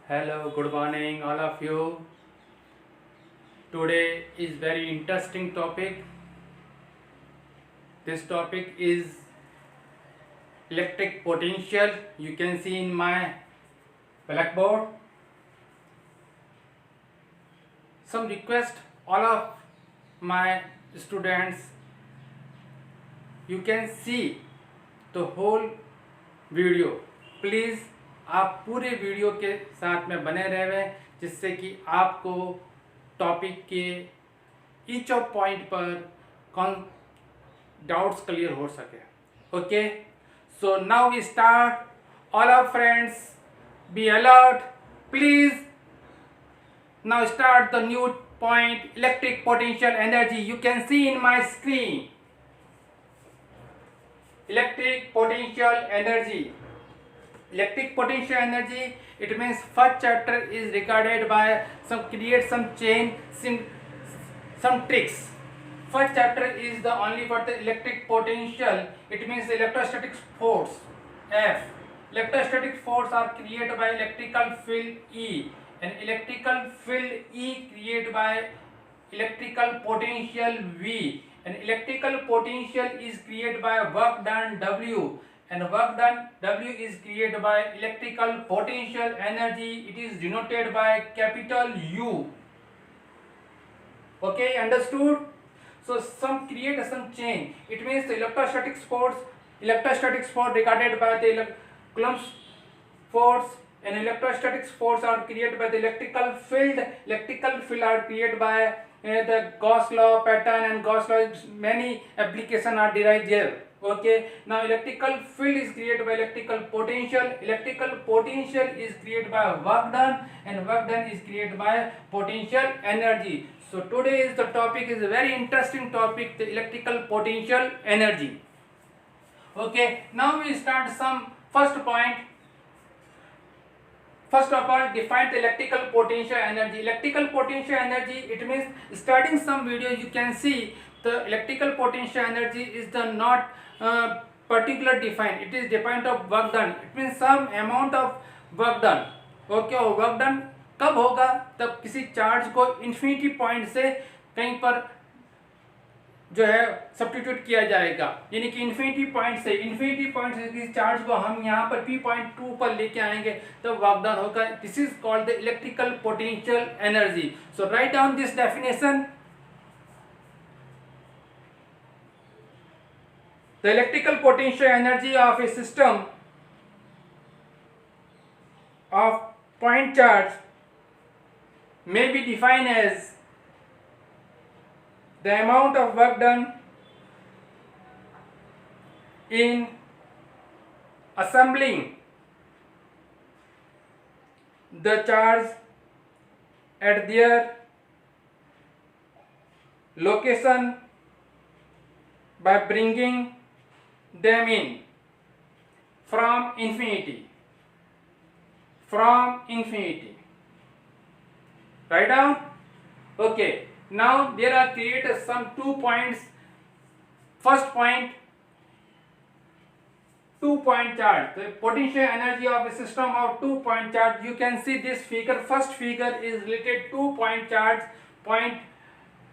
Hello, good morning, all of you. Today is very interesting topic. This topic is electric potential. You can see in my blackboard. Some request all of my students. You can see the whole video. Please आप पूरे video के साथ में बने रहें जिससे कि आपको टॉपिक के ईच ऑफ पॉइंट पर कौन डाउट्स क्लियर हो सके. Okay, so now we start. All our friends be alert please. Now start the new point electric potential energy. You can see in my screen electric potential energy. Electric potential energy, it means first chapter is regarded by some chain, some tricks. First chapter is the only for the electric potential. It means electrostatic force F. Electrostatic force are created by electrical field E, and electrical field E created by electrical potential V, and electrical potential is created by work done W, and work done W is created by electrical potential energy. It is denoted by capital U. Okay, understood? So some create some chain. It means the electrostatic force regarded by the Coulomb's force, and electrostatic force are created by the electrical field. Electrical field are created by the Gauss law pattern, and Gauss law many application are derived there. Okay, now electrical field is created by electrical potential. Electrical potential is created by work done, and work done is created by potential energy. So today is the topic is a very interesting topic, the electrical potential energy. Okay, now we start some first point. First of all, define the electrical potential energy. Electrical potential energy, it means starting some video you can see the electrical potential energy is the not particular defined. It is defined of work done. It means some amount of work done. Okay, और work done कब होगा? तब किसी charge को infinity point से कहीं पर जो है सब्स्टिट्यूट किया जाएगा, यानी कि इन्फिनिटी पॉइंट से किसी चार्ज को हम यहाँ पर P.2 पर लेके आएंगे तो वर्क डन होगा. This is called the electrical potential energy. So write down this definition. The electrical potential energy of a system of point charge may be defined as the amount of work done in assembling the charge at their location by bringing them in from infinity. Write down. Okay, now there are created some 2 points. First point, 2-point charge. The potential energy of a system of 2-point charge. You can see this figure. First figure is related 2-point charge. Point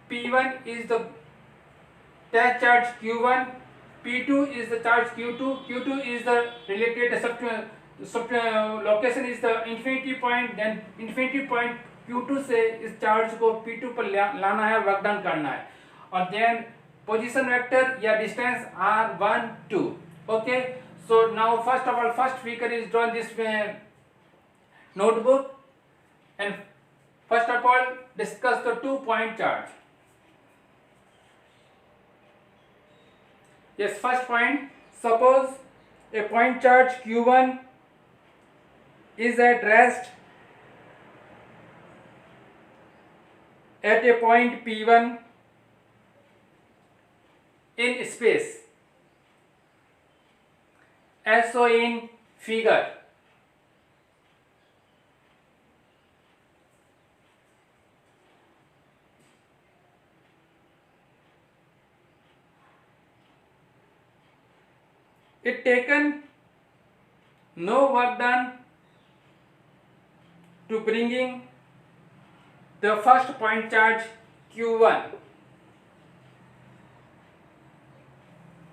P1 is the charge Q1. P2 is the charge Q2. Q2 is the related location is the infinity point. Then infinity point Q2 से इस charge को P2 पर लाना है, work done करना है. और then position vector या distance R1 2. Okay, so now first of all, first figure is drawn this notebook, and first of all discuss the 2-point charge. Yes, first point, suppose a point charge Q1 is at rest at a point P1 in space as shown in figure. It taken no work done to bringing the first point charge Q1,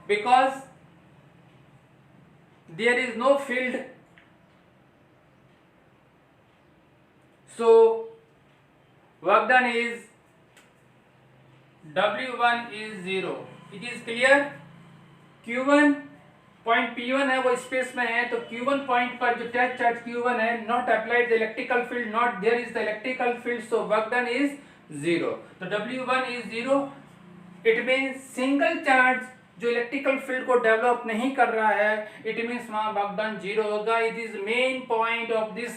because there is no field, so work done is W1 is 0. It is clear? Q1 point P1 है वो space में है, तो Q1 point पर जो touch charge Q1 है, not applied the electrical field, not there is the electrical field, so work done is 0. तो W1 is 0. It means single charge जो इलेक्ट्रिकल फील्ड को डेवलप नहीं कर रहा है, इट मींस वहां वर्क डन 0 होगा. It is main point of this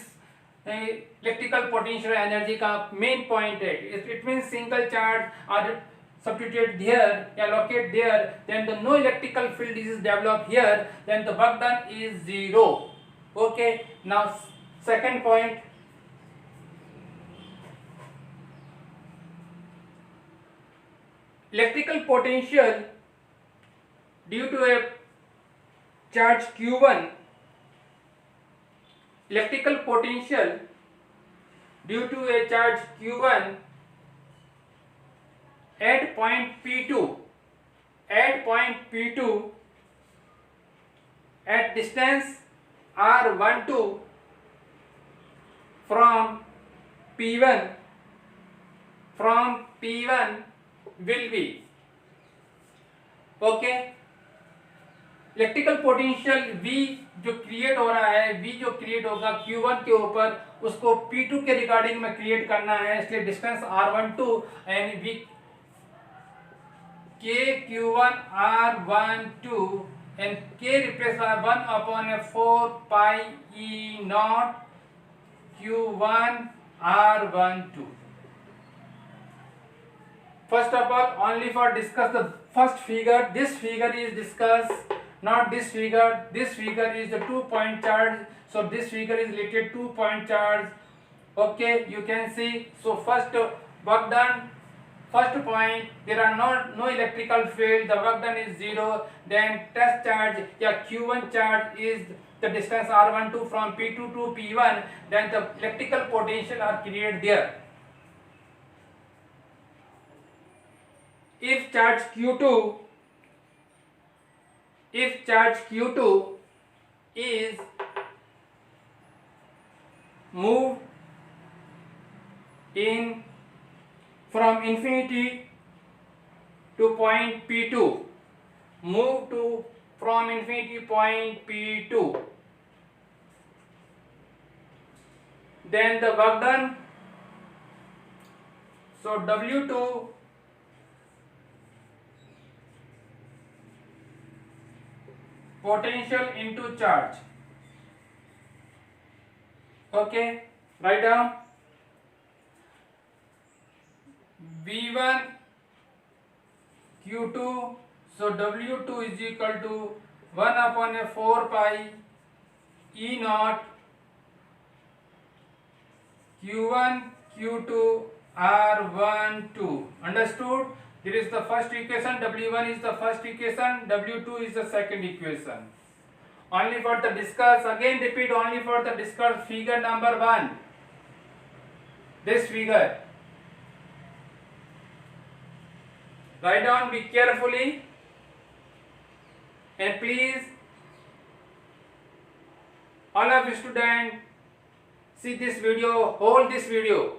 electrical potential energy का मेन पॉइंट है. It means single charge are substituted there, allocate there, then the no electrical field is developed here, then the work done is 0. Okay, now second point, electrical potential due to a charge Q1, electrical potential due to a charge Q1 at point P2, at distance R12 from P1 will be, okay, electrical potential V जो create हो रहा है, V जो create होगा Q1 के ऊपर, उसको P2 के रिगार्डिंग में क्रिएट करना है, इसलिए distance R12 and V K Q1 R12 and K replaced by 1 upon a 4 pi E naught Q1 R12. First of all, only for discuss the first figure, this figure is discussed, not this figure. This figure is the 2-point charge, so this figure is related 2-point charge. Okay, you can see. So first work done. First point, there are no electrical field, the work done is 0. Then test charge या Q1 charge is the distance R12 from P2 to P1. Then the electrical potential are created there. If charge Q2 is moved in from infinity to point P2, move to from infinity point P2, then the work done, so W2 potential into charge. Okay, write down V1 Q2, so W2 is equal to 1 upon a 4 pi E naught Q1 Q2 R12. Understood? Here is the first equation, W1 is the first equation, W2 is the second equation. Only for the discuss, again repeat, only for the discuss figure number 1. This figure. Write down, be carefully, and please all of you students see this video, hold this video.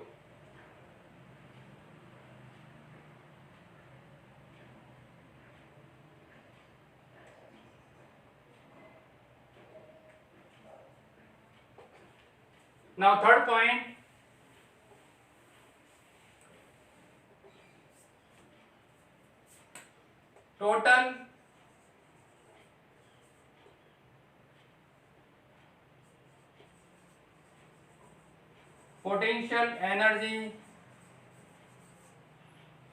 Now third point, total potential energy,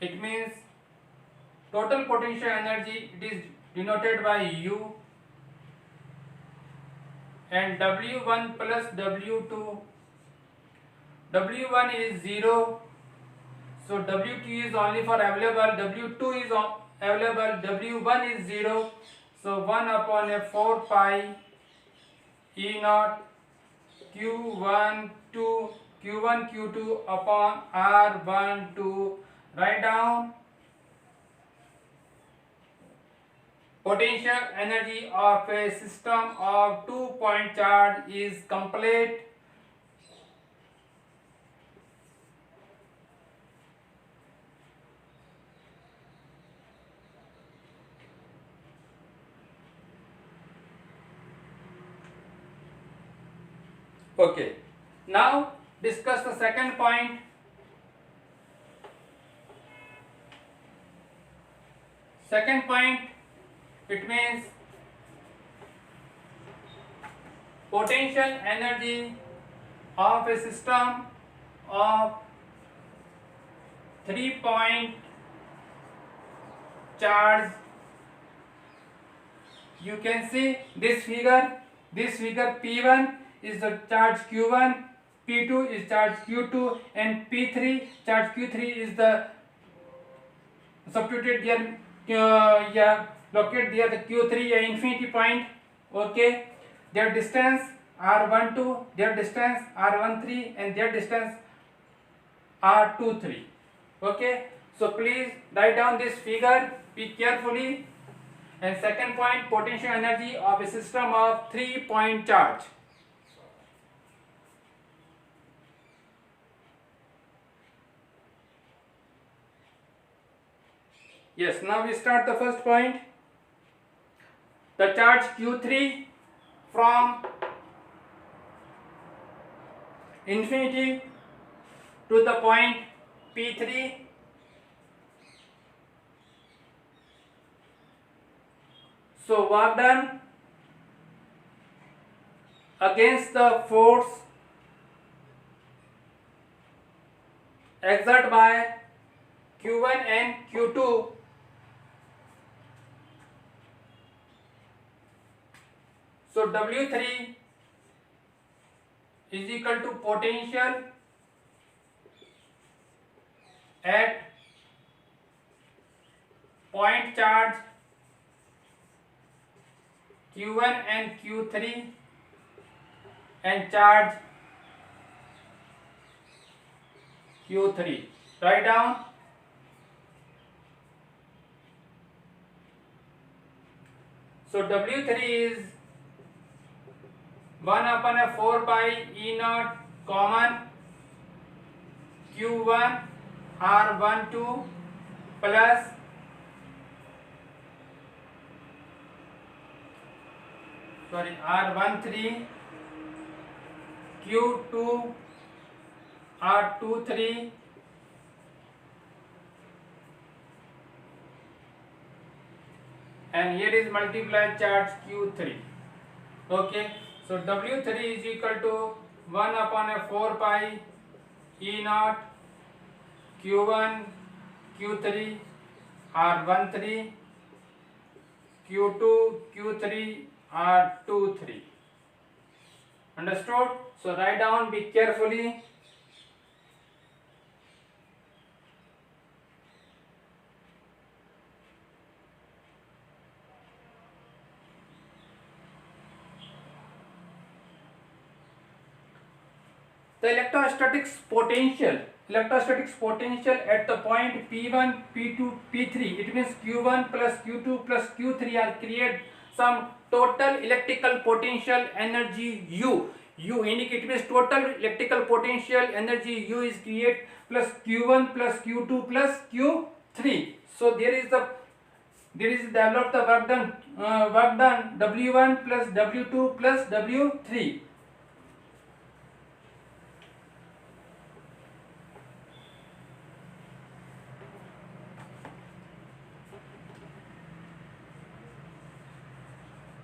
it means total potential energy, it is denoted by U, and W1 plus W2. W1 is 0, so W2 is only for available, W2 is available, W1 is 0, so 1 upon a 4 pi E naught Q1 2 Q1 Q2 upon R12. Write down potential energy of a system of 2-point charge is complete. Okay, now discuss the second point. Second point, it means potential energy of a system of 3-point charge. You can see this figure. This figure P1 is the charge Q1, P2 is charge Q2, and P3 charge Q3 is the substituted there. Locate there the Q3 a infinity point. Okay, their distance R12, their distance R13, and their distance R23. Okay, so please write down this figure. Be carefully. And second point, potential energy of a system of 3-point charge. Yes, now we start the first point. The charge Q3 from infinity to the point P3 so work done against the force exerted by Q1 and Q2 so W3 is equal to potential at point charge Q1 and Q3 and charge Q3. Write down so W3 is 1/4 pi E naught common Q1 R12 plus R13 Q2 R23 and here is multiplied charge Q3. Okay, so W3 is equal to 1/4 pi E naught Q1 Q3 R13 Q2 Q3 R23. Understood? So write down, be carefully. The electrostatics potential at the point P1, P2, P3, it means Q1 plus Q2 plus Q3 are create some total electrical potential energy U. U indicate means total electrical potential energy U is create plus Q1 plus Q2 plus Q3. So there is developed the work done W1 plus W2 plus W3.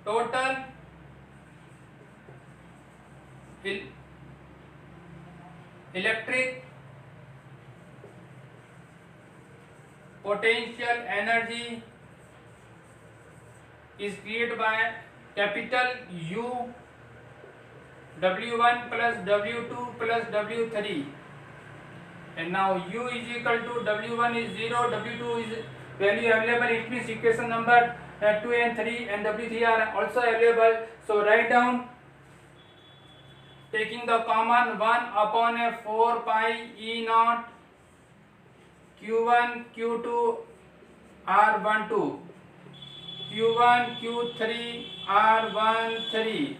Total electric potential energy is created by capital U W1 plus W2 plus W3 and now U is equal to W1 is 0, W2 is value available, it means equation number 2 and 3 and W3 are also available. So write down taking the common 1 upon a 4 pi E naught Q1 Q2 R12 Q1 Q3 R13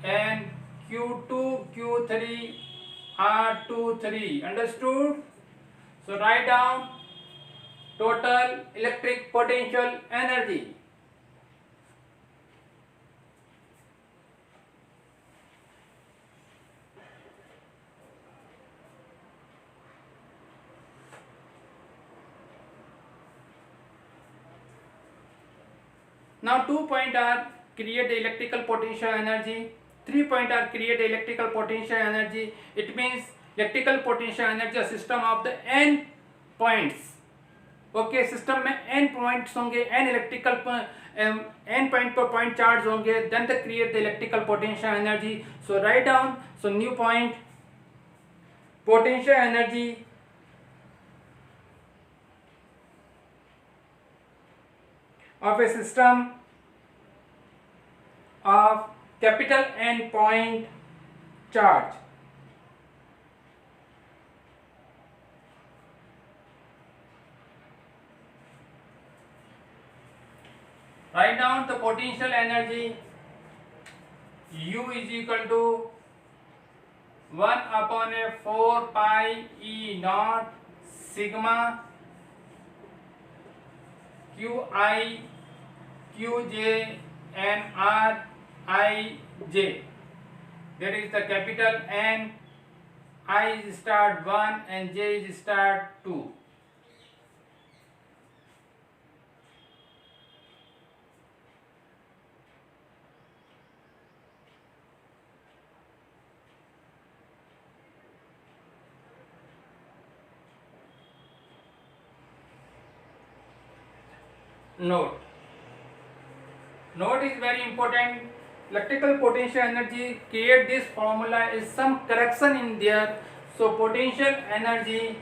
and Q2 Q3 R23. Understood? So write down total electric potential energy. Now 2 point are create electrical potential energy, 3 point are create electrical potential energy. It means electrical potential energy a system of the n points. Okay system में n points होंगे, n electrical n point पर point charge होंगे, then the create the electrical potential energy. So right down, so new point potential energy of a system of capital N point charge. Write down the potential energy. U is equal to 1 upon a 4 pi E naught sigma Qi Qj and Rij. That is the capital N. I is start 1 and J is start 2. Note. Note is very important. Electrical potential energy, create this formula is some correction in there. So potential energy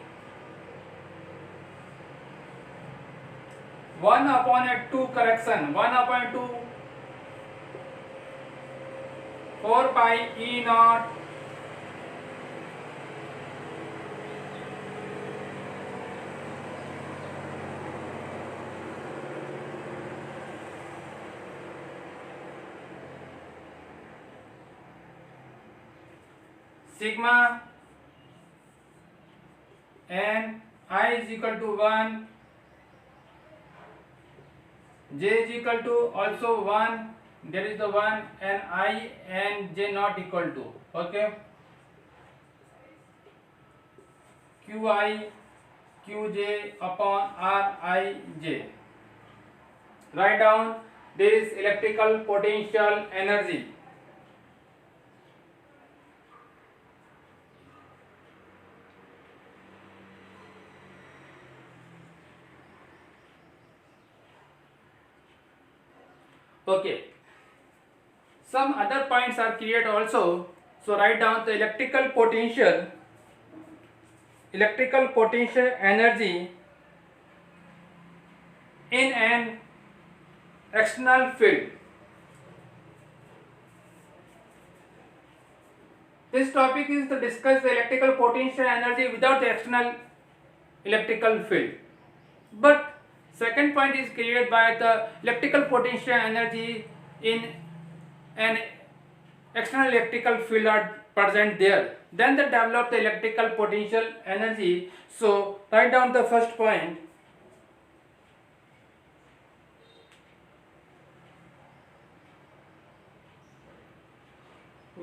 1 upon a 2 correction, 1 upon 2 4 pi E naught sigma and I is equal to 1, J is equal to also 1, there is the 1 and I and J not equal to, okay. Qi Qj upon Rij. Write down this electrical potential energy. Okay, some other points are created also. So write down the electrical potential energy in an external field. This topic is to discuss the electrical potential energy without the external electrical field. But second point is created by the electrical potential energy in an external electrical field are present there. Then they develop the electrical potential energy. So write down the first point.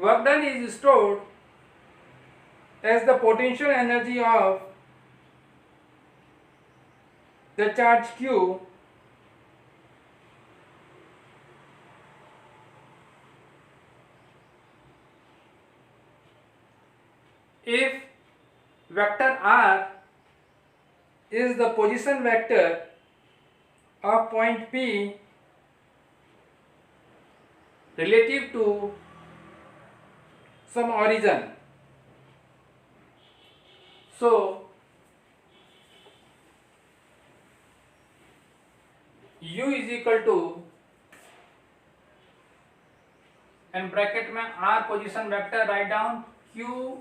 Work done is stored as the potential energy of the charge Q if vector r is the position vector of point P relative to some origin. So U is equal to and bracket में R position vector, write down Q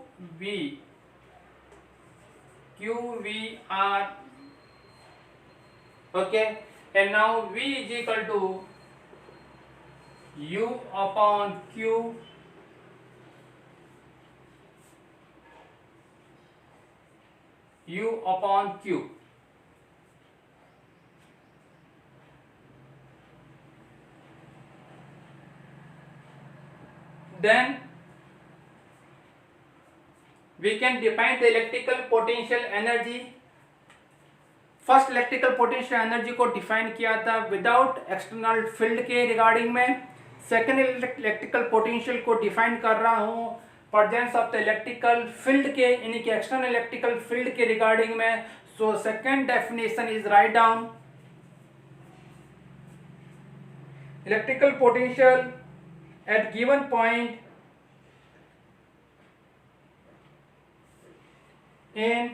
V R, okay. And now V is equal to U upon Q U upon Q. Then we can define the electrical potential energy. First electrical potential energy को define किया था without external field के regarding में। Second electrical potential को define कर रहा हूँ presence of the electrical field के, यानी कि एक्सटर्नल इलेक्ट्रिकल फील्ड के रिगार्डिंग में। So second definition is write down electrical potential at given point in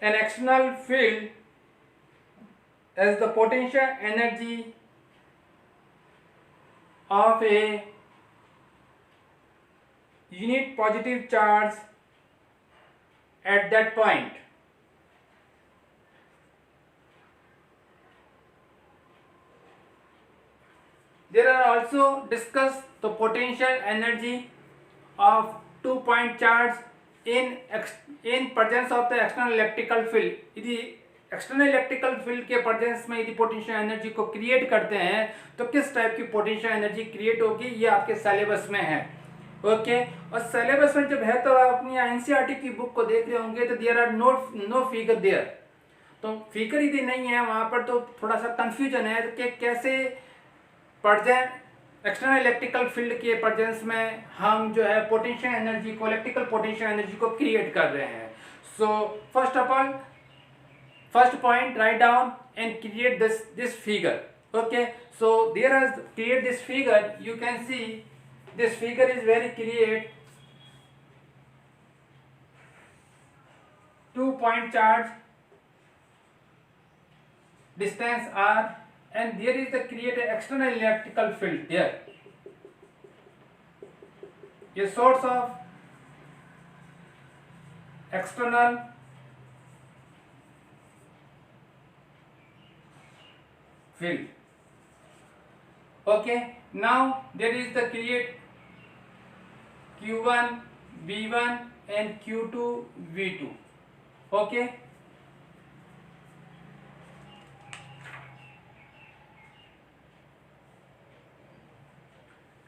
an external field as the potential energy of a unit positive charge at that point. There are also discussed the potential energy of 2-point charge in presence of the external electrical field. यदि external electrical field के presence में यदि potential energy को create करते हैं तो किस type की पोटेंशियल एनर्जी क्रिएट होगी, ये आपके सिलेबस में है, ओके। और सिलेबस में जब है तो आप अपनी एनसीईआरटी की बुक को देख रहे होंगे तो there are no figure there, तो फिगर यदि नहीं है वहाँ पर तो थोड़ा सा कंफ्यूजन है कि कैसे एक्सटर्नल इलेक्ट्रिकल फील्ड के प्रेजेंस में हम जो है पोटेंशियल एनर्जी को, इलेक्ट्रिकल पोटेंशियल एनर्जी को क्रिएट कर रहे हैं। So first of all first point write down and create this figure, okay. So there is create this figure, you can see this figure is very clear. 2-point charge, distance r, and there is the created external electrical field here, a source of external field, okay. Now there is the create q1 v1 and q2 v2, okay.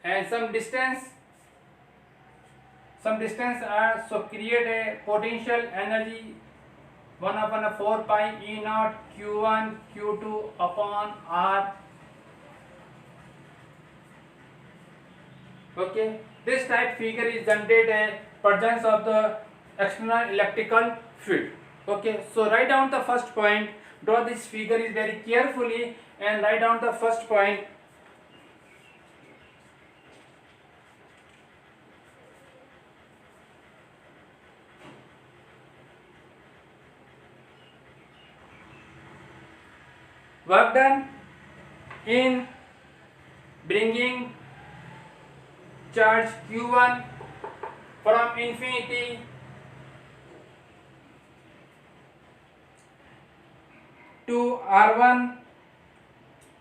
And some distance are, so create a potential energy 1/4 pi E naught q1 q2 upon r, okay. This type figure is generated a presence of the external electrical field, okay. So write down the first point, draw this figure is very carefully and write down the first point. Work done in bringing charge q1 from infinity to r1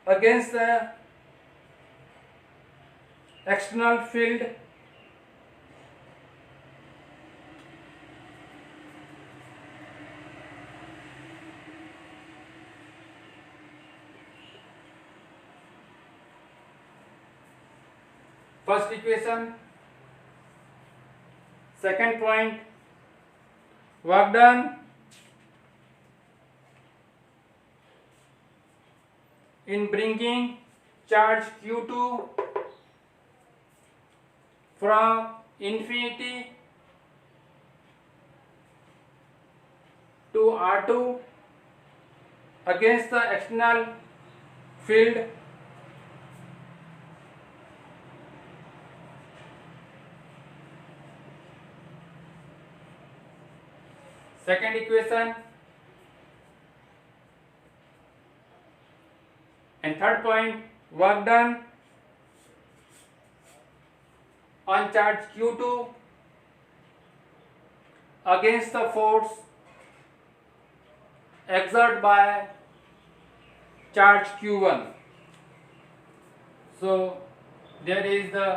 against the external field, first equation. Second point, work done in bringing charge q2 from infinity to r2 against the external field, second equation. And third point, work done on charge Q2 against the force exerted by charge Q1. So here is the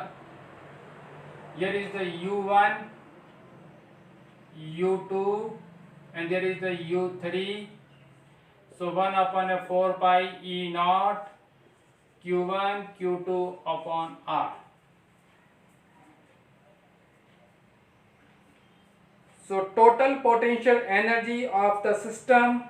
U1, U2 and there is the U3. So 1 upon a 4 pi E naught Q1 Q2 upon R. So total potential energy of the system,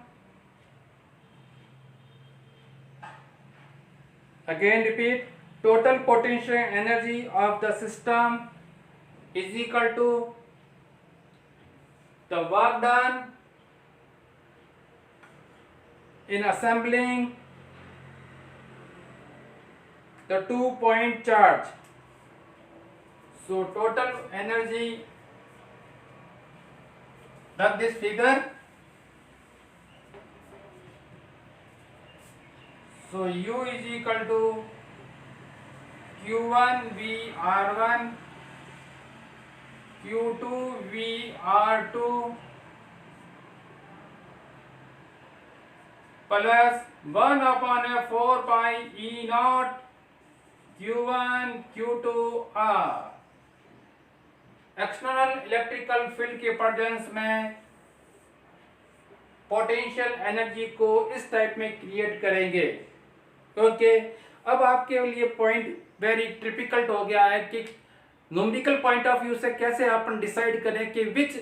again repeat, total potential energy of the system is equal to the work done in assembling the 2-point charge. So total energy, look this figure. So U is equal to Q1 V R1 Q2 V R2 plus 1 upon a 4 pi E naught Q1 Q2 R. External electrical field के presence में potential energy को इस type में create करेंगे. Okay, अब आपके लिए point very typical हो गया है कि न्यूमेरिकल पॉइंट ऑफ व्यू से कैसे अपन डिसाइड करें कि which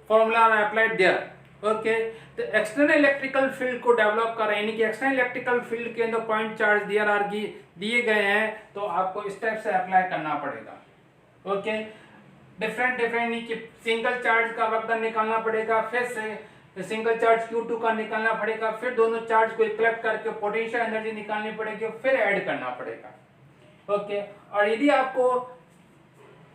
formula are applied there. Okay, तो एक्सटर्नल इलेक्ट्रिकल फील्ड को डेवलप कर रहे हैं, यानी कि एक्सटर्नल इलेक्ट्रिकल फील्ड के अंदर पॉइंट चार्ज दिए गए हैं, तो आपको इस टाइप से अप्लाई करना पड़ेगा. ओके, डिफरेंट कि सिंगल चार्ज का वर्क डन निकालना पड़ेगा, फिर से सिंगल चार्ज Q2 का निकालना पड़ेगा, फिर दोनों चार्ज को इक्वलेट करके पोटेंशियल एनर्जी निकालनी पड़ेगी, फिर ऐड करना पड़ेगा. ओके, और यदि आपको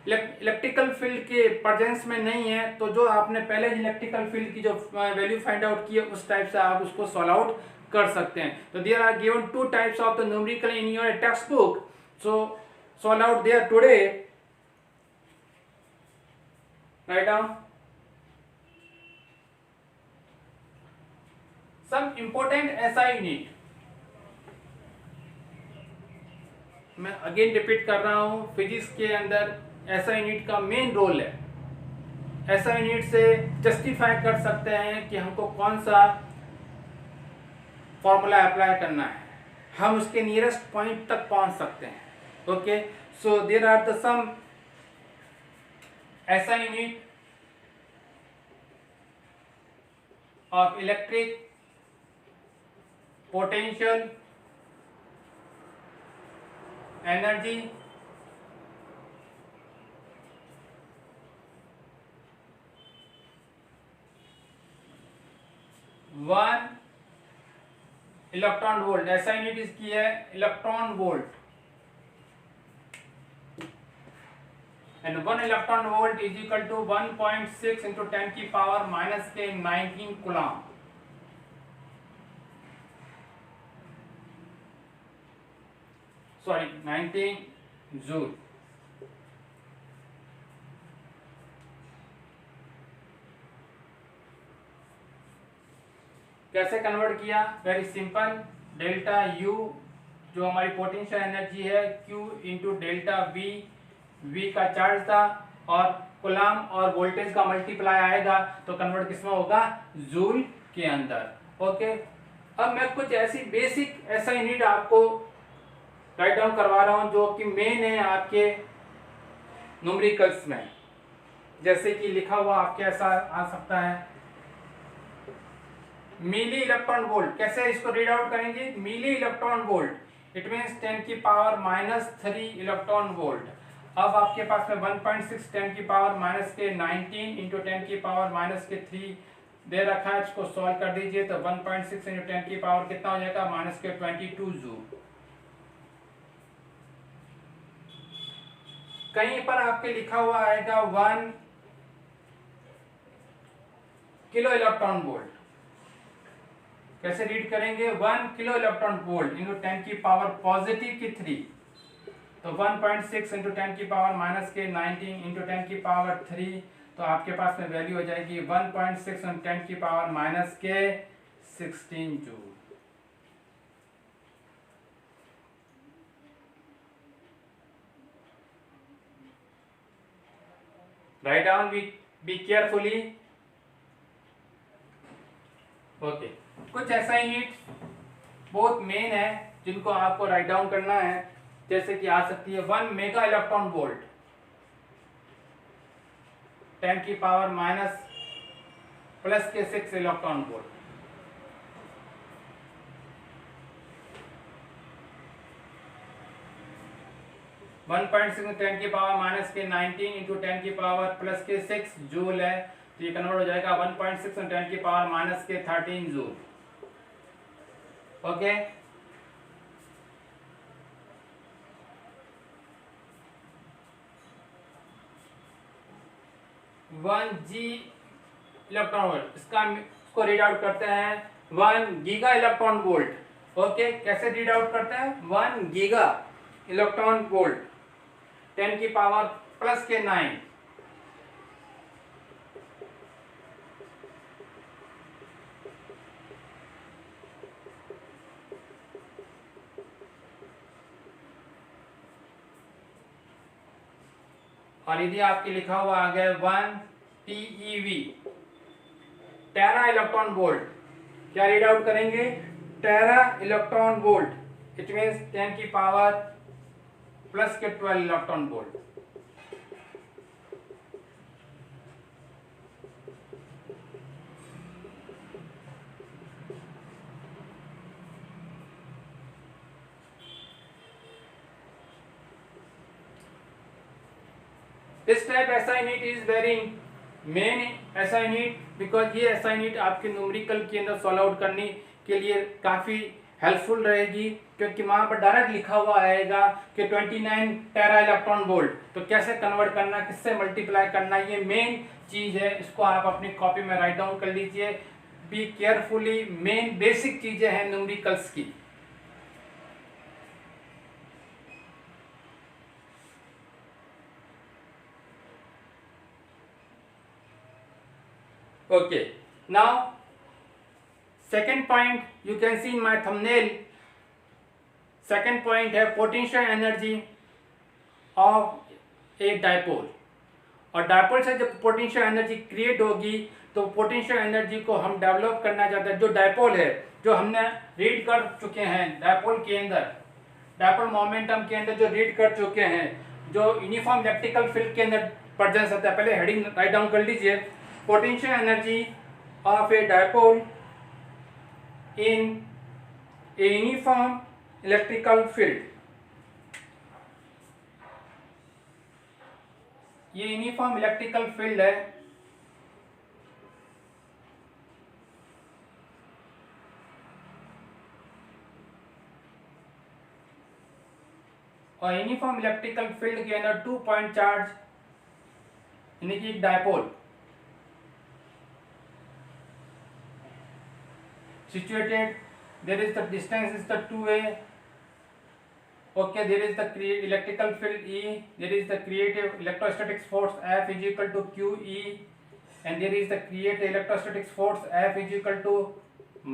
इलेक्ट्रिकल फील्ड के प्रेजेंस में नहीं है, तो जो आपने पहले इलेक्ट्रिकल फील्ड की जो वैल्यू फाइंड आउट की है, उस टाइप से आप उसको सॉल्व आउट कर सकते हैं. तो there are given 2 types of the numerical in your text book. So solve out there today. Write down some important SI unit. मैं अगेन रिपीट कर रहा हूं, फिजिक्स के अंदर SI यूनिट का मेन रोल है. SI यूनिट से justify कर सकते हैं कि हमको कौन सा फॉर्मूला अप्लाई करना है, हम उसके नियरेस्ट पॉइंट तक पहुंच सकते हैं. Okay, so there are the some SI unit of electric potential energy, one electron volt. SI unit इसकी है electron volt. And 1 electron volt is equal to 1.6 into 10 की पावर माइनस के 19 कूलम. Sorry 19 joule. कैसे convert किया? Very simple. Delta U जो हमारी potential energy है, Q into delta V का चार्ज था, और कूलम और वोल्टेज का मल्टीप्लाई आएगा, तो कन्वर्ट किसमें होगा? जूल के अंदर. ओके, अब मैं कुछ ऐसी बेसिक SI यूनिट आपको राइट डाउन करवा रहा हूं जो कि मेन है आपके न्यूमेरिकल्स में. जैसे कि लिखा हुआ आपके ऐसा आ सकता है मिली इलेक्ट्रॉन वोल्ट. कैसे इसको रीड आउट करेंगे? Milli electron volt, it means 10 की पावर माइनस 3 इलेक्ट्रॉन वोल्ट. अब आपके पास में 1.6 10 की पावर माइनस के 19 इंटू 10 की पावर माइनस के 3 दे रखा है. इसको सॉल्व कर दीजिए तो 1.6 इंटू 10 की पावर कितना हो जाएगा? माइनस के 22 जूल. कहीं पर आपके लिखा हुआ आएगा 1 किलो इलेक्ट्रॉन वोल्ट. कैसे रीड करेंगे? 1 किलो इलेक्ट्रॉन वोल्ट इंटू 10 की पावर पॉजिटिव की 3. तो 1.6 इंटू 10 की पावर माइनस के 19 इंटू 10 की पावर 3, तो आपके पास में वैल्यू हो जाएगी 1.6 इंटू 10 की पावर माइनस के 16 joule. Right down be carefully. Okay, कुछ ऐसा ही बहुत मेन है जिनको आपको राइट डाउन करना है, जैसे कि आ सकती है 1 मेगा इलेक्ट्रॉन वोल्ट 10 की पावर माइनस प्लस के 6 electron volt. One point six 10 की पावर माइनस के 19 इंटू 10 की पावर प्लस के 6 जूल है, तो ये कन्वर्ट हो जाएगा 1.6 10 की पावर माइनस के 13 जूल। ओके, 1 जी इलेक्ट्रॉन वोल्ट, इसको रीड आउट करते हैं 1 गीगा इलेक्ट्रॉन वोल्ट। ओके, कैसे रीड आउट करते हैं 1 गीगा इलेक्ट्रॉन वोल्ट 10 की पावर प्लस के 9। और यदि आपके लिखा हुआ आ गया 1 TeV टेरा इलेक्ट्रॉन वोल्ट, क्या रीड आउट करेंगे टेरा इलेक्ट्रॉन वोल्ट, इट मीन्स 10 की पावर प्लस के 12 electron volt. This type SI unit is very main SI unit because ये SI unit आपके न्यूमेरिकल के अंदर सॉल्व आउट करने के लिए काफ़ी हेल्पफुल रहेगी, क्योंकि वहाँ पर डायरेक्ट लिखा हुआ आएगा कि 29 टेरा इलेक्ट्रॉन वोल्ट, तो कैसे कन्वर्ट करना, किससे मल्टीप्लाई करना, ये मेन चीज़ है। इसको आप अपनी कॉपी में राइट डाउन कर लीजिए। बी केयरफुली, मेन बेसिक चीज़ें हैं न्यूमेरिकल्स की। Okay, now second point you can see in my thumbnail, second point है potential energy of a dipole। और डायपोल से जब पोटेंशियल एनर्जी क्रिएट होगी तो पोटेंशियल एनर्जी को हम डेवलप करना चाहते हैं। जो डायपोल है, जो हमने रीड कर चुके हैं डायपोल के अंदर, डायपोल मोमेंटम के अंदर जो रीड कर चुके हैं, जो यूनिफॉर्म इलेक्ट्रिकल फील्ड के अंदर प्रेजेंस होता है, पहले हेडिंग राइट डाउन कर लीजिए। Potential energy of A dipole in a uniform electrical field, ये यूनिफॉर्म इलेक्ट्रिकल फील्ड है। और यूनिफॉर्म इलेक्ट्रिकल फील्ड के अंदर 2 पॉइंट चार्ज यानी कि एक dipole situated, there is the distance is the 2a, okay, there is the electrical field E, there is the creative electrostatic force F is equal to QE, and there is the creative electrostatic force F is equal to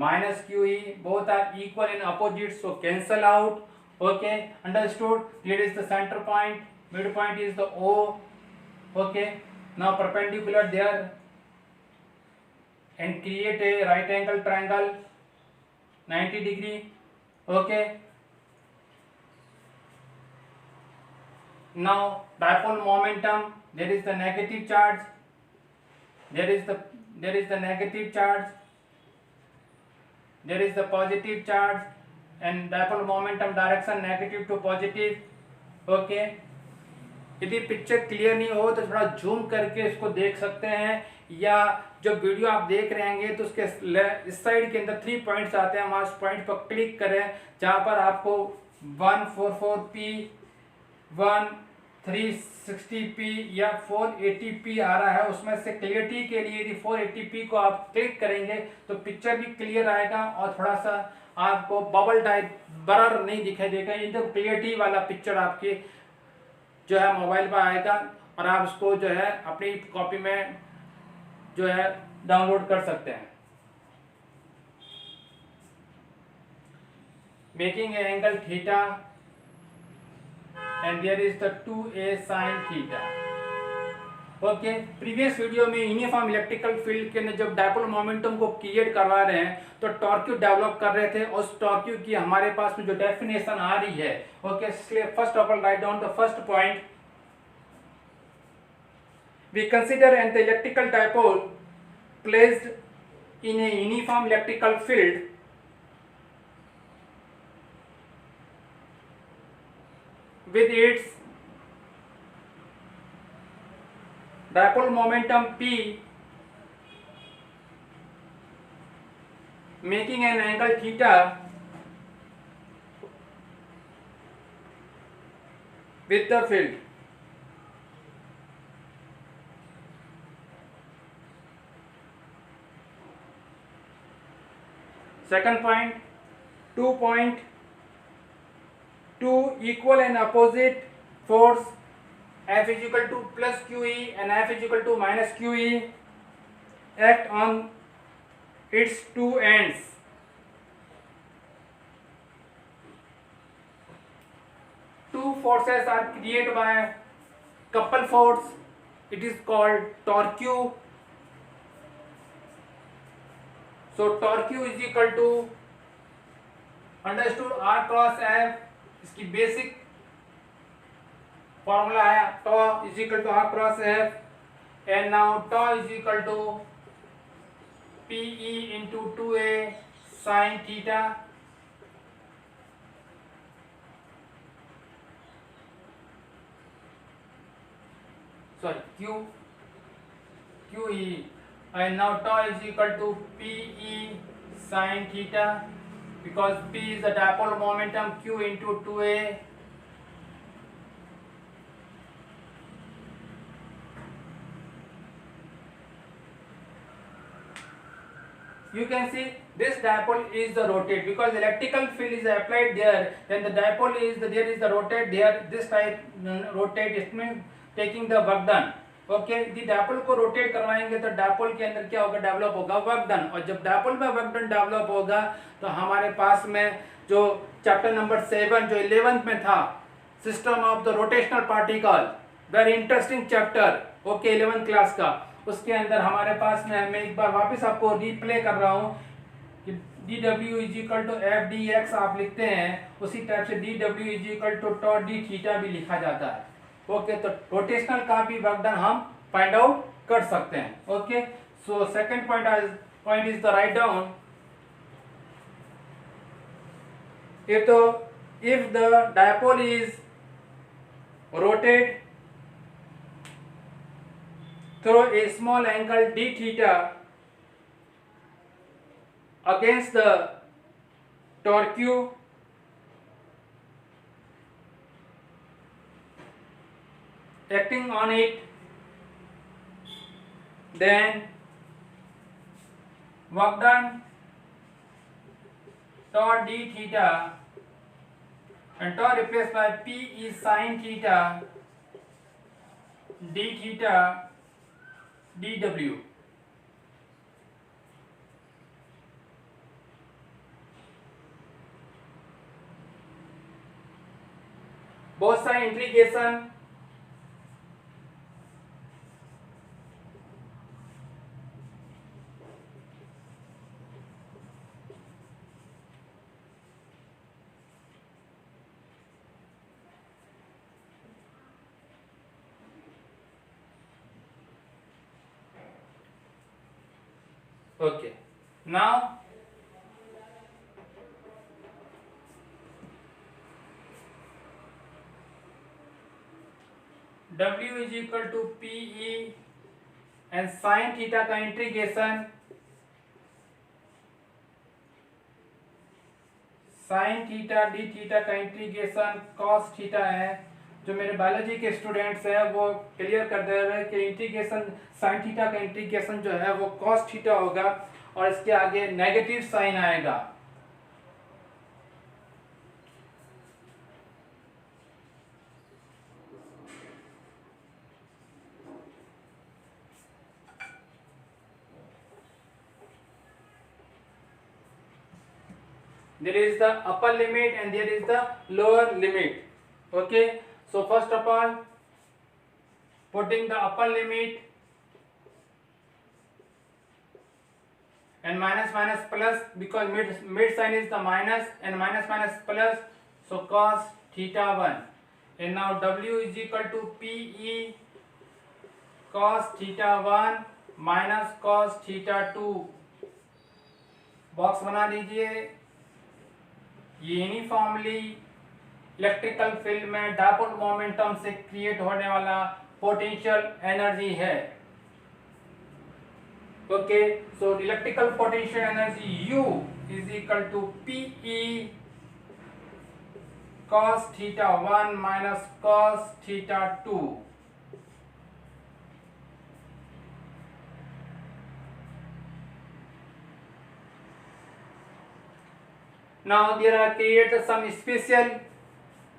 minus QE, both are equal in opposites, so cancel out, okay, understood? Here is the center point, midpoint is the O, okay, now perpendicular there and create a right angle triangle 90 degree, okay. Now dipole momentum, there is the negative charge, there is the negative charge, there is the positive charge, and dipole momentum direction negative to positive, okay. यदि picture clear नहीं हो तो थोड़ा zoom करके इसको देख सकते हैं, या जो वीडियो आप देख रहे हैं तो उसके इस साइड के अंदर 3 पॉइंट्स आते हैं, वहाँ उस पॉइंट पर क्लिक करें जहाँ पर आपको 144p 1360p या 480p आ रहा है। उसमें से क्लियरिटी के लिए यदि 480p को आप क्लिक करेंगे तो पिक्चर भी क्लियर आएगा और थोड़ा सा आपको बबल टाइप ब्लर नहीं दिखाई देगा, एकदम क्लियरिटी वाला पिक्चर आपके जो है मोबाइल पर आएगा और आप उसको जो है अपनी कॉपी में जो है डाउनलोड कर सकते हैं। Making a angle theta and there is the 2a sin theta. Okay, previous video में यूनिफॉर्म इलेक्ट्रिकल फील्ड के जब डायपोल मोमेंटम को क्रिएट करवा रहे हैं तो टॉर्क्यू डेवलप कर रहे थे, उस टॉर्क्यू की हमारे पास में जो डेफिनेशन आ रही है। Okay, first of all right down the first point, we consider an electrical dipole placed in a uniform electrical field with its dipole momentum p making an angle theta with the field. Second point, 2.2 equal and opposite force F is equal to plus QE and F is equal to minus QE act on its two ends. Two forces are created by couple force. It is called torque. So torque is equal to understood R cross F, इसकी basic formula है tau is equal to R cross F and now tau is equal to PE into 2A sine theta. Sorry QE and now tau is equal to PE sin theta because P is the dipole momentum, Q into 2A. You can see this dipole is the rotate because electrical field is applied there, then the dipole is there is the rotate there, this type rotate, it means taking the work done. Okay, यदि dipole को rotate करवाएंगे तो dipole के अंदर क्या होगा, develop होगा work done, और जब डायपोल में वर्क डन डेवलप होगा तो हमारे पास में जो चैप्टर नंबर 7 जो 11th में था, system of the rotational particle, very interesting chapter, okay 11th class का, उसके अंदर हमारे पास में मैं एक बार वापस आपको रिप्ले कर रहा हूँ कि dw is equal to F D X आप लिखते हैं, उसी टाइप से dw is equal to tau D theta भी लिखा जाता है। ओके, तो रोटेशनल का भी वर्क डन हम फाइंड आउट कर सकते हैं। Okay, so second point is the right down, if the dipole is rotate through a small angle d theta against the torque acting on it, then work done tau d theta and tau replaced by p is sin theta d theta dw. बहुत सारे integration okay now W is equal to PE and sin theta का integration sin theta d theta का integration cos theta है। जो मेरे biology के students हैं वो क्लियर कर दे रहे हैं कि इंटीग्रेशन sin थीटा का इंटीग्रेशन जो है वो cos थीटा होगा और इसके आगे नेगेटिव साइन आएगा। there is the upper limit and there is the lower limit. Okay, so first of all, putting the upper limit, and minus minus plus, because mid sign is the minus, and minus minus plus, so cos theta 1, and now W is equal to PE cos theta 1 minus cos theta 2. Box बना लीजिए। ये uniformly electrical field में dipole momentum से create होने वाला potential energy है। Okay, so electrical potential energy U is equal to PE cos theta 1 minus cos theta 2. Now there are created some special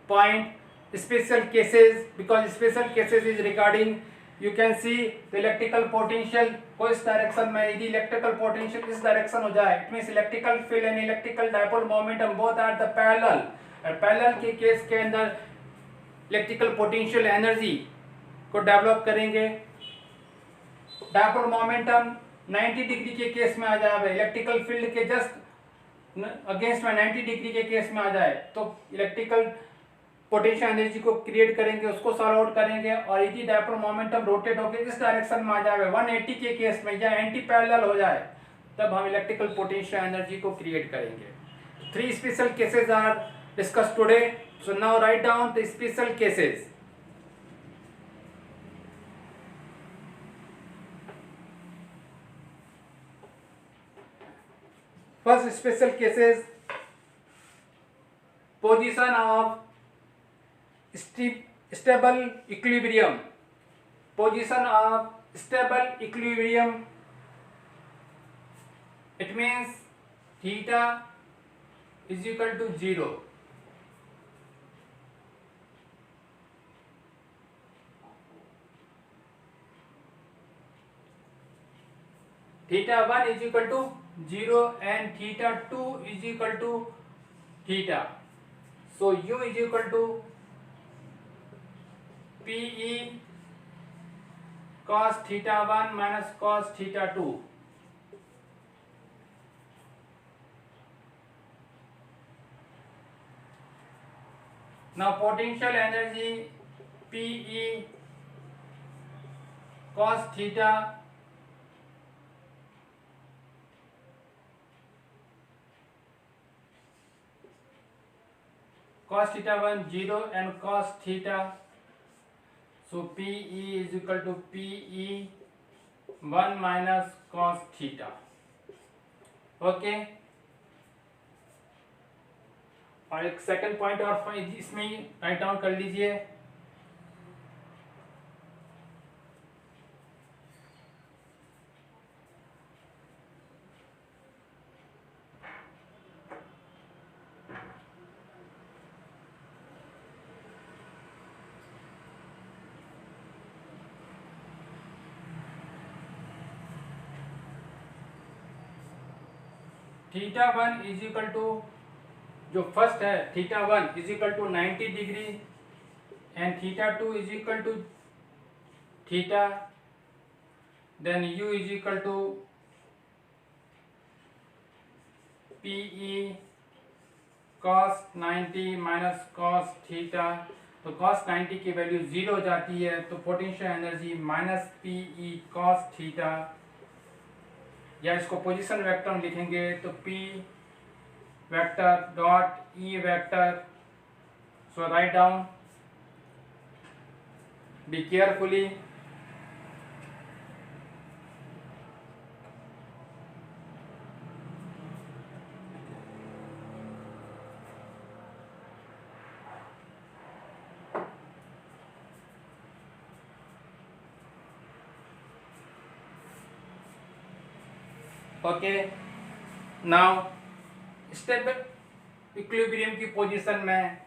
point, special cases, because special cases is regarding, you can see the electrical potential को इस direction में, यदि electrical potential इस direction हो जाए, it means electrical field and electrical dipole momentum both are the parallel, और parallel के case के अंदर इलेक्ट्रिकल पोटेंशियल एनर्जी को डेवलप करेंगे। डायपोल मोमेंटम 90 डिग्री के केस में आ जाए, इलेक्ट्रिकल फील्ड के जस्ट अगेंस्ट में 90 डिग्री के केस में आ जाए, तो इलेक्ट्रिकल पोटेंशियल एनर्जी को क्रिएट करेंगे, उसको सॉल्व आउट करेंगे, और यदि डायपोल मोमेंटम रोटेट होकर इस डायरेक्शन में आ जाए 180 के केस में, या एंटी पैरेलल हो जाए, तब हम इलेक्ट्रिकल पोटेंशियल एनर्जी को क्रिएट करेंगे। 3 special cases are discussed today, so now right down the special cases. First special cases, position of stable equilibrium. Position of stable equilibrium, it means theta is equal to 0. Theta 1 is equal to 0 and theta 2 is equal to theta. So U is equal to PE cos theta 1 minus cos theta 2. Now potential energy PE cos theta cos theta 1 0 and cos theta, so PE is equal to PE 1 minus cos theta. Okay, और एक second point और इसमें right down कर लीजिए। Theta 1 is equal to, जो first है theta 1 is equal to 90 degree and theta 2 is equal to theta, then U is equal to PE cos 90 minus cos theta, तो cos 90 की value 0 हो जाती है, तो potential energy minus PE cos theta, या इसको पोजीशन वेक्टर में लिखेंगे तो P vector dot E vector. So right down, be carefully. Okay, now stable equilibrium की पोजीशन में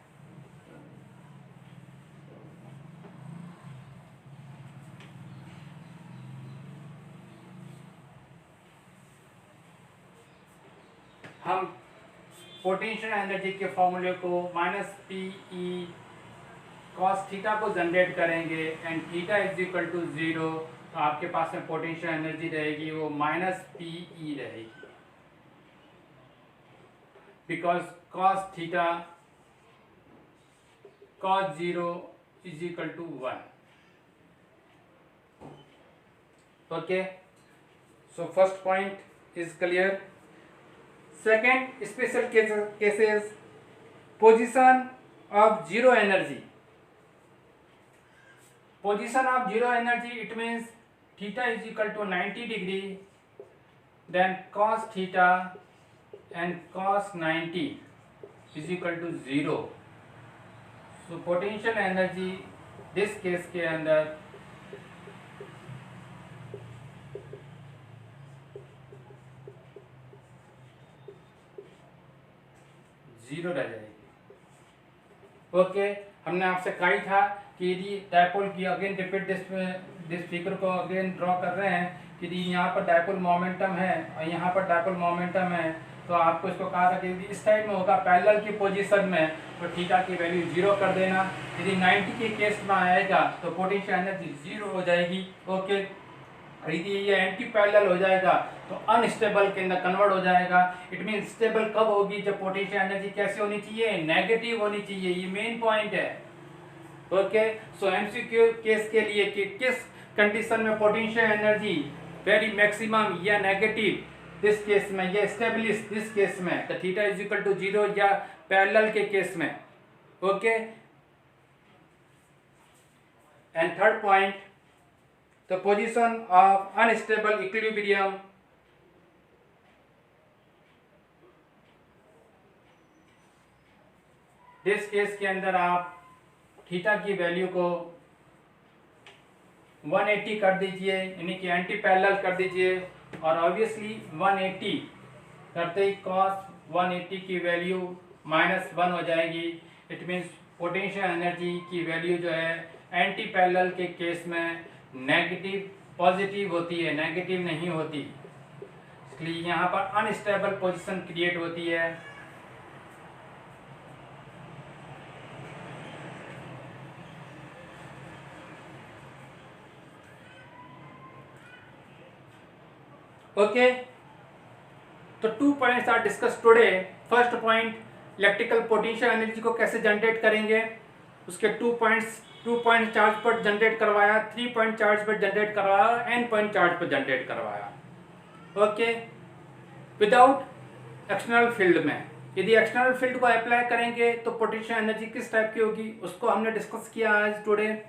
हम पोटेंशियल एनर्जी के फॉर्मूले को minus P E cos theta को जनरेट करेंगे and theta is equal to 0, तो आपके पास में पोटेंशियल एनर्जी रहेगी वो माइनस पी ई रहेगी, because cos theta cos 0 is equal to 1. Okay, so first point is clear. Second, special cases, position of zero energy. Position of zero energy, it means theta is equal to 90 degree, then cos theta and cos 90 is equal to 0. तो potential energy this case के अंदर zero रह जाएगी। Okay, हमने आपसे कहा ही था कि यदि डायपोल की अगेन रिपीट दिस फिगर को अगेन ड्रॉ कर रहे हैं कि यदि यहाँ पर डायपोल मोमेंटम है और यहाँ पर डायपोल मोमेंटम है, तो आपको इसको कहा था कि यदि इस टाइप में होगा पैरेलल की पोजीशन में तो थीटा की वैल्यू 0 कर देना। यदि 90 के केस में आएगा तो पोटेंशियल एनर्जी 0 हो जाएगी। ओके, यदि ये एंटी पैरेलल हो जाएगा तो अनस्टेबल के अंदर कन्वर्ट हो जाएगा। इट मीन स्टेबल कब होगी? जब पोटेंशियल एनर्जी कैसे होनी चाहिए? नेगेटिव होनी चाहिए। ये मेन पॉइंट है। ओके, सो एमसीक्यू केस के लिए कि किस कंडीशन में पोटेंशियल एनर्जी वेरी मैक्सिमम या नेगेटिव, दिस केस में या स्टेबलिश दिस केस में, तो थीटा इज इक्वल टू 0 या पैरेलल के केस में। Okay, and third point, the position of unstable equilibrium, this case के अंदर आप थीटा की वैल्यू को 180 कर दीजिए, यानी कि एंटी पैरेलल कर दीजिए, और ऑब्वियसली 180 करते ही cos 180 की वैल्यू -1 हो जाएगी। इट मीन्स पोटेंशियल एनर्जी की वैल्यू जो है एंटी पैरेलल के केस में नेगेटिव पॉजिटिव होती है, नेगेटिव नहीं होती। इसलिए यहाँ पर अनस्टेबल पोजीशन क्रिएट होती है। ओके, तो 2 points are discuss today. First point, electrical potential energy को कैसे जनरेट करेंगे, उसके 2 पॉइंट चार्ज पर जनरेट करवाया, 3 पॉइंट चार्ज पर जनरेट करवाया, n पॉइंट चार्ज पर जनरेट करवाया। ओके, विदाउट एक्सटर्नल फील्ड में। यदि एक्सटर्नल फील्ड को अप्लाई करेंगे तो पोटेंशियल एनर्जी किस टाइप की होगी, उसको हमने डिस्कस किया आज टुडे।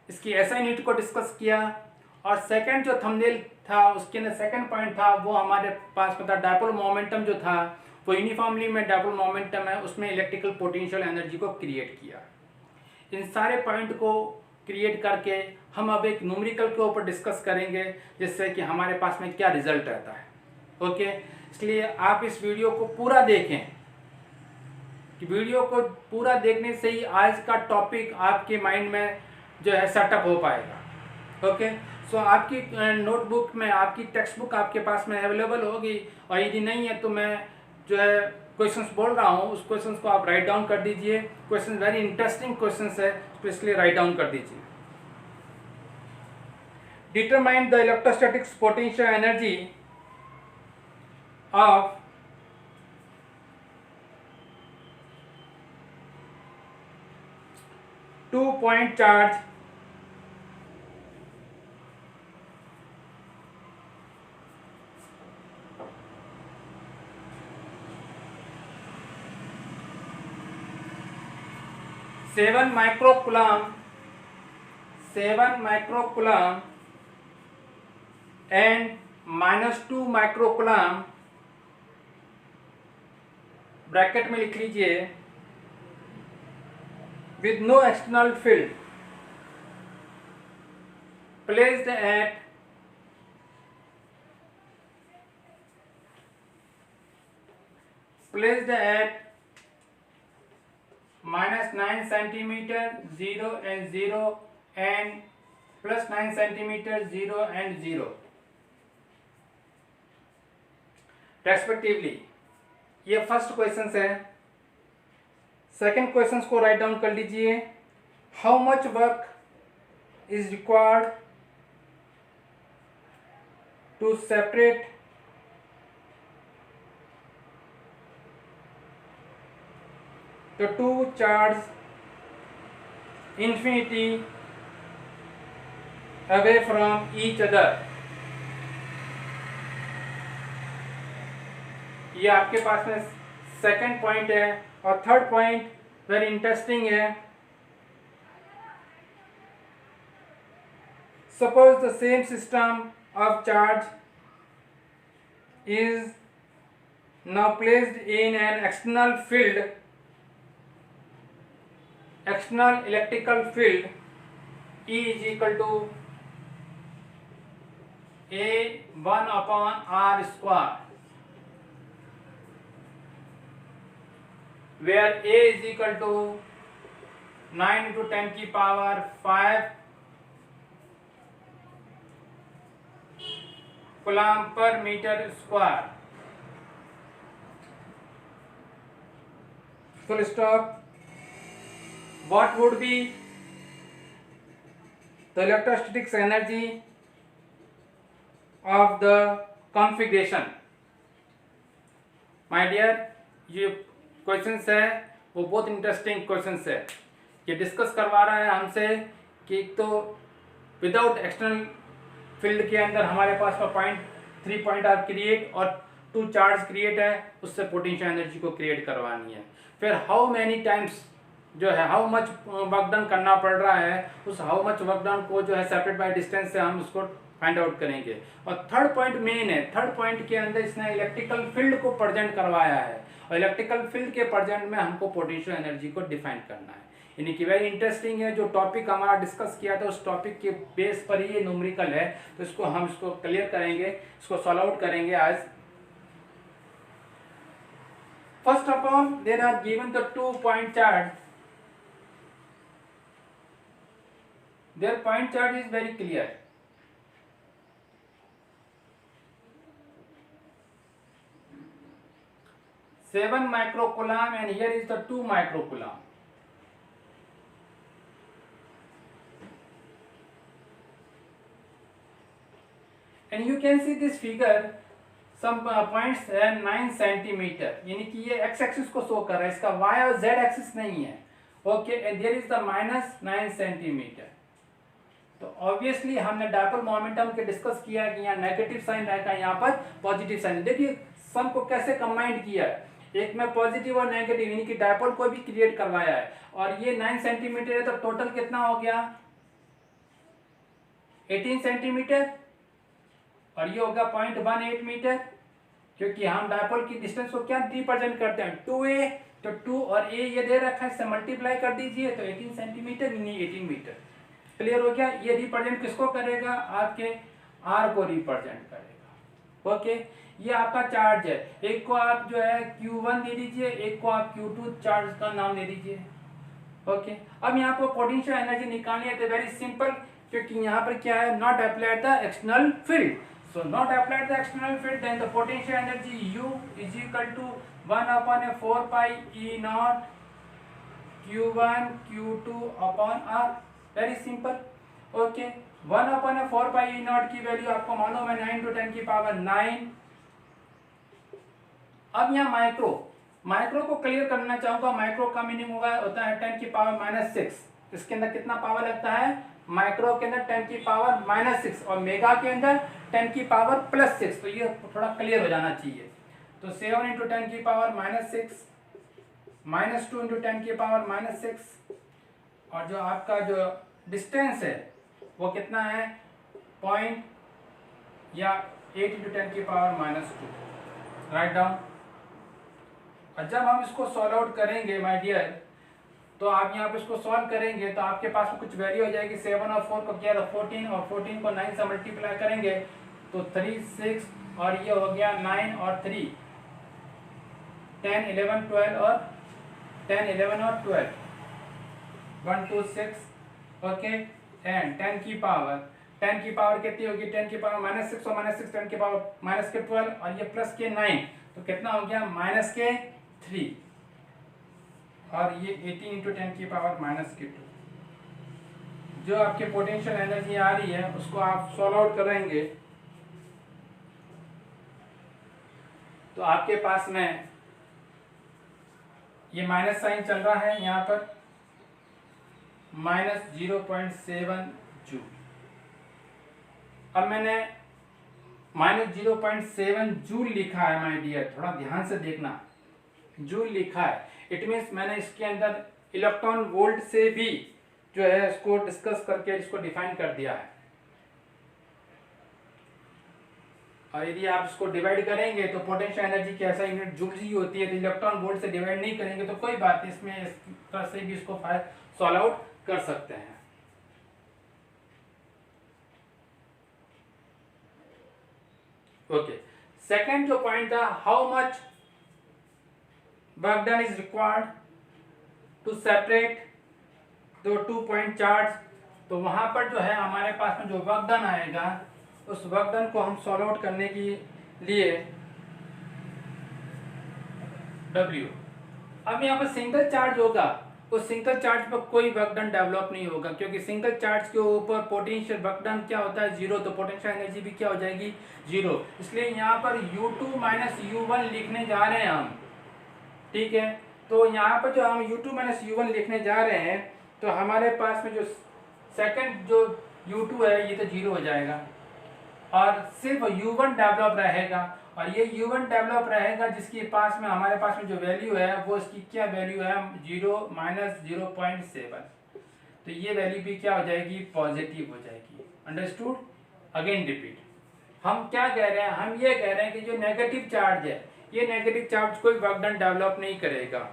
इसकी एसआई यूनिट को डिस्कस किया, और सेकंड जो थंबनेल था उसके अंदर सेकंड पॉइंट था वो हमारे पास में था डायपोल मोमेंटम जो था वो यूनिफॉर्मली में डायपोल मोमेंटम है, उसमें इलेक्ट्रिकल पोटेंशियल एनर्जी को क्रिएट किया। इन सारे पॉइंट को क्रिएट करके हम अब एक न्यूमेरिकल के ऊपर डिस्कस करेंगे, जिससे कि हमारे पास में क्या रिजल्ट रहता है। ओके, इसलिए आप इस वीडियो को पूरा देखें, कि वीडियो को पूरा देखने से ही आज का टॉपिक आपके माइंड में जो है सेटअप हो पाएगा। ओके, सो आपकी नोटबुक में आपकी टेक्स्ट बुक आपके पास में अवेलेबल होगी, और यदि नहीं है तो मैं जो है क्वेश्चंस बोल रहा हूँ उस क्वेश्चंस को आप राइट डाउन कर दीजिए। क्वेश्चन वेरी इंटरेस्टिंग क्वेश्चंस है, तो इसलिए राइट डाउन कर दीजिए। Determine the electrostatics potential energy of two point charge seven microcoulomb and -2 microcoulomb, bracket में लिख लीजिए, with no external field placed at -9 centimeter 0 and 0 and +9 centimeter 0 and 0 respectively। ये first question है। सेकंड क्वेश्चन को right down कर लीजिए। How much work is required to separate the two charges infinity away from each other। ये आपके पास में second point है। और थर्ड पॉइंट वेरी इंटरेस्टिंग है। Suppose the same system of charge is now placed in an external electrical field E is equal to A 1 upon R square, where A is equal to 9 into 10 की power 5 coulomb per metre square. Full stop. What would be the electrostatics energy of the configuration? My dear, ये questions है वो बहुत interesting questions है। ये discuss करवा रहा है हमसे कि तो विदाउट एक्सटर्नल फील्ड के अंदर हमारे पास में पॉइंट 3 पॉइंट आर क्रिएट और 2 चार्ज क्रिएट है, उससे पोटेंशियल एनर्जी को क्रिएट करवानी है। फिर हाउ मैनी टाइम्स जो है हाउ मच वर्क डन करना पड़ रहा है, उस हाउ मच वर्क डन को जो है सेपरेट बाय डिस्टेंस से हम उसको फाइंड आउट करेंगे। और थर्ड पॉइंट मेन है। थर्ड पॉइंट के अंदर इसने इलेक्ट्रिकल फील्ड को प्रेजेंट करवाया है और इलेक्ट्रिकल फील्ड के प्रेजेंट में हमको पोटेंशियल एनर्जी को डिफाइन करना है। यानी कि वेरी इंटरेस्टिंग है। जो टॉपिक हमारा डिस्कस किया था उस टॉपिक के बेस पर ही ये न्यूमेरिकल है, तो इसको हम इसको क्लियर करेंगे, इसको सॉल्व आउट करेंगे आज। First of all there are given the 2 point charge. Their point charge is very clear. Seven microcoulomb and here is the 2 microcoulomb. And you can see this figure, some points है 9 centimetre, यानी कि ये x axis को show कर रहा है, इसका y और z एक्सिस नहीं है। Okay, and there is the -9 centimetre. तो ऑब्वियसली हमने डायपोल मोमेंटम के डिस्कस किया कि यहाँ नेगेटिव साइन रहेगा, यहाँ पर पॉजिटिव साइन। देखिए सम को कैसे कंबाइंड किया है, एक में पॉजिटिव और नेगेटिव यानी कि डायपोल को भी क्रिएट करवाया है। और ये 9 सेंटीमीटर है, तो टोटल कितना हो गया 18 सेंटीमीटर और ये होगा 0.18 मीटर, क्योंकि हम डायपोल की डिस्टेंस को क्या रिप्रेजेंट करते हैं 2a, तो 2 और a ये दे रखा है, इससे मल्टीप्लाई कर दीजिए तो 18 सेंटीमीटर यानी 18 मीटर। क्लियर हो गया। ये रिप्रेजेंट किसको करेगा, आपके आर को रिप्रेजेंट करेगा। ओके, ये आपका चार्ज है। एक को आप जो है Q1 दे दीजिए, एक को आप Q2 चार्ज का नाम दे दीजिए। ओके, अब यहाँ पर पोटेंशियल एनर्जी निकालनी है तो वेरी सिंपल, क्योंकि यहाँ पर क्या है not applied the external field. So not applied the external field, then the potential energy U is equal to 1/4 pi E0 Q1 Q2 upon R। Very simple. Okay, 1/4 pi E0 की value आपको मालूम है 9 × 10 की power 9। अब यहाँ micro को clear करना चाहूंगा। माइक्रो का मीनिंग होता है 10 की पावर -6। इसके अंदर कितना पावर लगता है, माइक्रो के अंदर 10 की पावर -6 और मेगा के अंदर 10 की पावर +6। तो ये थोड़ा क्लियर हो जाना चाहिए। तो 7 × 10 की पावर -6 -2 × 10 की पावर -6 और जो आपका जो डिस्टेंस है वो कितना है पॉइंट या 8 × 10 की पावर -2। Write down. और जब हम इसको सॉल्व आउट करेंगे माय डियर, तो आप यहाँ पे इसको सॉल्व करेंगे तो आपके पास में कुछ वैल्यू हो जाएगी। 7 और 4 को क्या 14 और 14 को 9 से मल्टीप्लाई करेंगे तो 3 6 और ये हो गया 9 और 3 10 11 12 और 10 11 और 12 1 2 6। ओके, एंड 10 की पावर कितनी होगी, 10 की पावर -6 और -6 10 की पावर -12 और ये प्लस के 9, तो कितना हो गया -3 और ये 18 इंटू 10 की पावर -2। जो आपके पोटेंशियल एनर्जी आ रही है उसको आप सॉल्व आउट करेंगे तो आपके पास में ये माइनस साइन चल रहा है यहाँ पर -0.7 जूल। अब मैंने -0.7 जूल लिखा है माय डियर, थोड़ा ध्यान से देखना, जूल लिखा है। इट मीन्स मैंने इसके अंदर इलेक्ट्रॉन वोल्ट से भी जो है इसको डिस्कस करके इसको डिफाइन कर दिया है। और यदि आप इसको डिवाइड करेंगे तो पोटेंशियल एनर्जी की ऐसा यूनिट जूल ही होती है, तो इलेक्ट्रॉन वोल्ट से डिवाइड नहीं करेंगे तो कोई बात नहीं, इसमें इस तरह से भी इसको सॉल्व आउट कर सकते हैं। ओके, सेकंड जो पॉइंट था, how much work done is required to separate दो 2 पॉइंट चार्ज। तो वहां पर जो है हमारे पास में जो वर्क डन आएगा उस वर्क डन को हम सॉल्व आउट करने के लिए W, अब यहाँ पर सिंगल चार्ज होगा, उस सिंगल चार्ज पर कोई वर्क डन डेवलप नहीं होगा, क्योंकि सिंगल चार्ज के ऊपर पोटेंशियल वर्क डन क्या होता है 0, तो पोटेंशियल एनर्जी भी क्या हो जाएगी 0। इसलिए यहाँ पर U2 माइनस U1 लिखने जा रहे हैं हम, ठीक है। तो यहाँ पर जो हम U2 माइनस U1 लिखने जा रहे हैं तो हमारे पास में जो सेकंड जो U2 है ये तो 0 हो जाएगा और सिर्फ U1 डेवलप रहेगा, और ये U1 डेवलप रहेगा जिसके पास में हमारे पास में जो वैल्यू है वो इसकी क्या वैल्यू है 0 माइनस 0.7। तो ये वैल्यू भी क्या हो जाएगी पॉजिटिव हो जाएगी। अंडरस्टूड? अगेन रिपीट, हम क्या कह रहे हैं, हम ये कह रहे हैं कि जो नेगेटिव चार्ज है ये नेगेटिव चार्ज कोई वर्क डन डेवलप नहीं करेगा।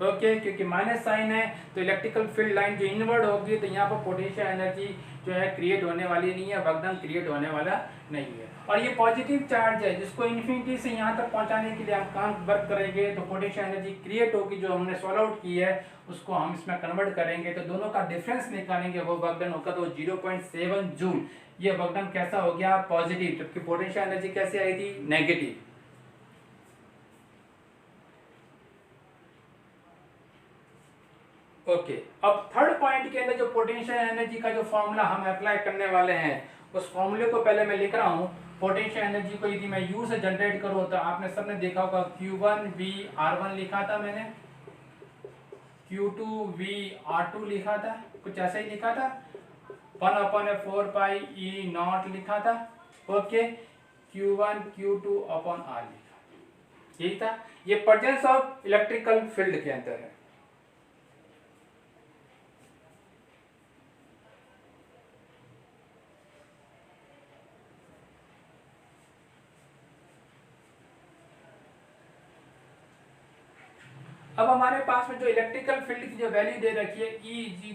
ओके, क्योंकि माइनस साइन है तो इलेक्ट्रिकल फील्ड लाइन जो इनवर्ड होगी तो यहाँ पर पोटेंशियल एनर्जी जो है क्रिएट होने वाली नहीं है, वर्क डन क्रिएट होने वाला नहीं है। और ये पॉजिटिव चार्ज है जिसको इन्फिनिटी से यहाँ तक पहुँचाने के लिए हम काम वर्क करेंगे तो पोटेंशियल एनर्जी क्रिएट होगी, जो हमने सॉल्व आउट की है उसको हम इसमें कन्वर्ट करेंगे तो दोनों का डिफरेंस निकालेंगे, वो वर्क डन होगा तो 0.7 जूल। ये वर्क डन कैसा हो गया पॉजिटिव, जबकि पोटेंशियल एनर्जी कैसे आई थी नेगेटिव। ओके, अब थर्ड पॉइंट के अंदर जो पोटेंशियल एनर्जी का जो फॉर्मूला हम अप्लाई करने वाले हैं उस फॉर्मूले को पहले मैं लिख रहा हूँ। पोटेंशियल एनर्जी को यदि मैं U से जनरेट करूँ तो आपने सबने देखा होगा Q1V_R1 लिखा था मैंने, Q2V_R2 लिखा था, कुछ ऐसा ही लिखा था, 1/4πE0 लिखा था। ओके, Q1 Q2/R लिखा, यही था। ये प्रेजेंस ऑफ इलेक्ट्रिकल फील्ड के अंदर है। अब हमारे पास में जो इलेक्ट्रिकल फील्ड की जो वैल्यू दे रखी है E=A/R²।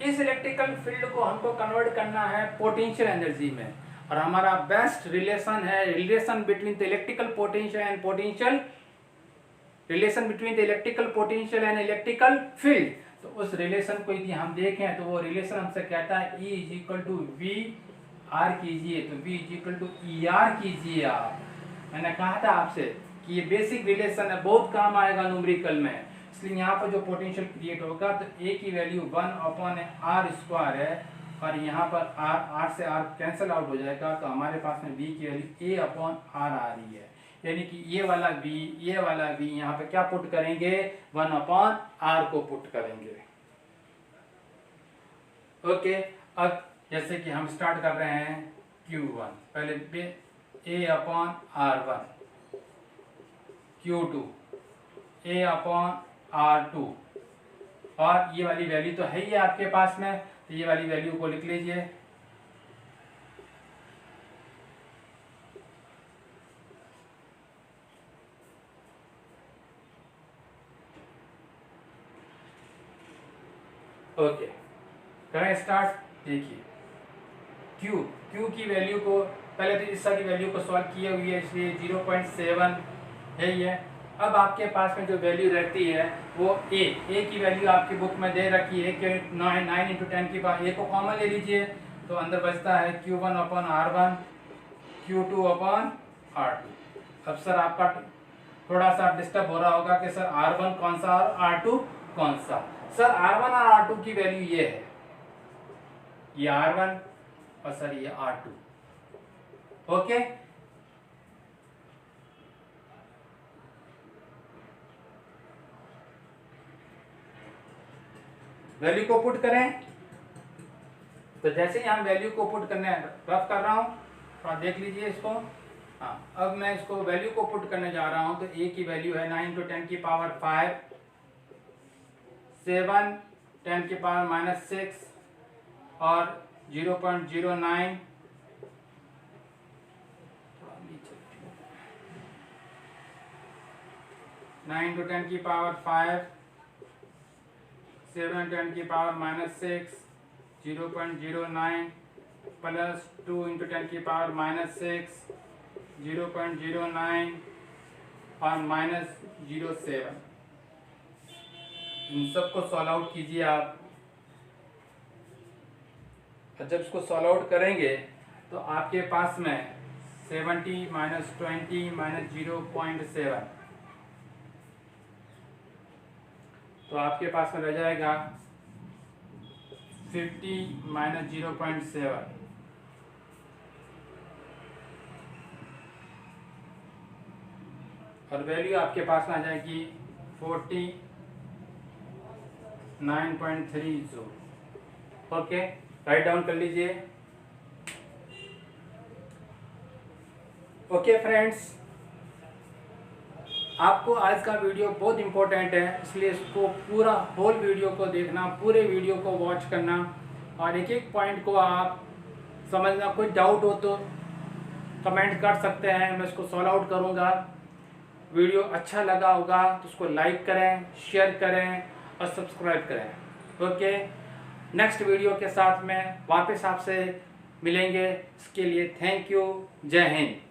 इस इलेक्ट्रिकल फील्ड को हमको कन्वर्ट करना है पोटेंशियल एनर्जी में, और हमारा बेस्ट रिलेशन है relation between the electrical potential and potential, relation between the electrical potential and electrical field. तो उस रिलेशन को यदि हम देखें तो वो रिलेशन हमसे कहता है E=V_R कीजिए, तो V=ER कीजिए आप। मैंने कहा था आपसे कि ये बेसिक रिलेशन है, बहुत काम आएगा न्यूमेरिकल में। इसलिए यहाँ पर जो पोटेंशियल क्रिएट होगा तो A की वैल्यू 1/R² है, और यहाँ पर R से R कैंसिल आउट हो जाएगा, तो हमारे पास में V की वैल्यू A/R आ रही है। यानी कि ये वाला V यहाँ पे क्या पुट करेंगे 1/R को पुट करेंगे। ओके, अब जैसे कि हम स्टार्ट कर रहे हैं Q1, पहले A/R1, Q2 A/R2, और ये वाली वैल्यू तो है ही आपके पास में, तो ये वाली वैल्यू को लिख लीजिए। ओके, करें स्टार्ट। देखिए Q की वैल्यू को पहले तो इस सारी वैल्यू को सॉल्व किए हुई है, इसलिए 0.7 है ये। अब आपके पास में जो वैल्यू रहती है वो A की वैल्यू आपकी बुक में दे रखी है कि 9 × 10 की बात, A को कॉमन ले लीजिए, तो अंदर बचता है Q1/R1 Q2/R2। अब सर आपका थोड़ा सा डिस्टर्ब हो रहा होगा कि सर R1 कौन सा और R2 कौन सा। सर R1 और R2 की वैल्यू ये है, ये R1 और सर ये R2। ओके, वैल्यू को पुट करें। तो जैसे ही हम वैल्यू को पुट करने रफ कर रहा हूं, थोड़ा देख लीजिए इसको। हाँ, अब मैं इसको वैल्यू को पुट करने जा रहा हूं। तो a की वैल्यू है 9 × 10⁵, 7 10⁻⁻6 और 0.09, 9 × 10⁵, 7 10⁻⁻6, 0.09 प्लस 2 × 10⁻⁻6, 0.09 और -07। इन सबको सॉल्व आउट कीजिए आप। और जब इसको सॉल्व आउट करेंगे तो आपके पास में 70 - 20 - 0.7, तो आपके पास में रह जाएगा 50 - 0.7। और वैल्यू आपके पास में आ जाएगी 49.30। ओके, राइट डाउन कर लीजिए। ओके फ्रेंड्स, आपको आज का वीडियो बहुत इंपॉर्टेंट है, इसलिए इसको पूरा होल वीडियो को देखना, पूरे वीडियो को वॉच करना और एक एक पॉइंट को आप समझना। कोई डाउट हो तो कमेंट कर सकते हैं, मैं इसको सॉल्व आउट करूँगा। वीडियो अच्छा लगा होगा तो उसको लाइक करें, शेयर करें और सब्सक्राइब करें। ओके, नेक्स्ट वीडियो के साथ में वापस आपसे मिलेंगे। इसके लिए थैंक यू। जय हिंद।